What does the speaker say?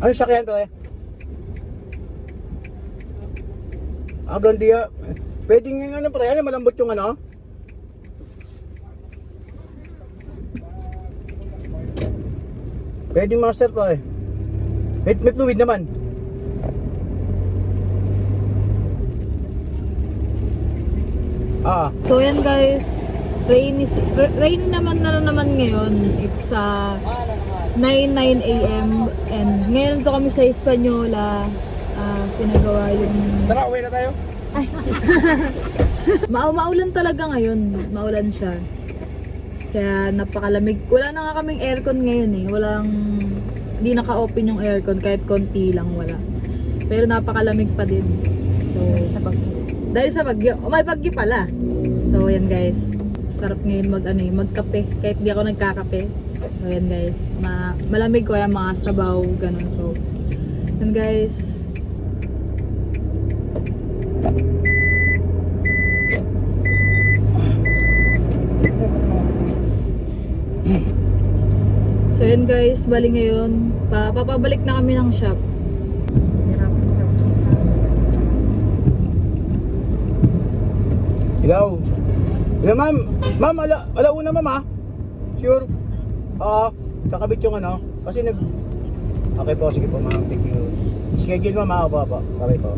Ano sakyan to eh? Gandia. Pwedeng yung ano pre, ano malambot yung ano? Pwedeng master to eh. May fluid naman. So yan guys, rainy naman ngayon. It's 9 a.m. and ngayon to kami sa Hispaniola. Pinagawa yung... Tara, uwi na tayo. Ay. Maulan talaga ngayon. Maulan siya. Kaya napakalamig. Wala na nga kaming aircon ngayon eh. Hindi naka-open yung aircon kahit konti lang wala. Pero napakalamig pa din. So, dahil sa bagyo. Oh, may bagyo pala. So, yan guys. Sarap ngayon magkape. Kahit di ako nagkakape. So, yan guys. Malamig ko yung mga sabaw. Ganun. So, yan guys. So, yan guys. Bali ngayon. Papabalik na kami ng shop. Hello. Hello ma'am. Ma'am, alauna ma'am ha? Sure? Kakabit yung ano. Kasi Okay po, sige po ma'am. Thank you. Schedule ma'am ha. Okay po.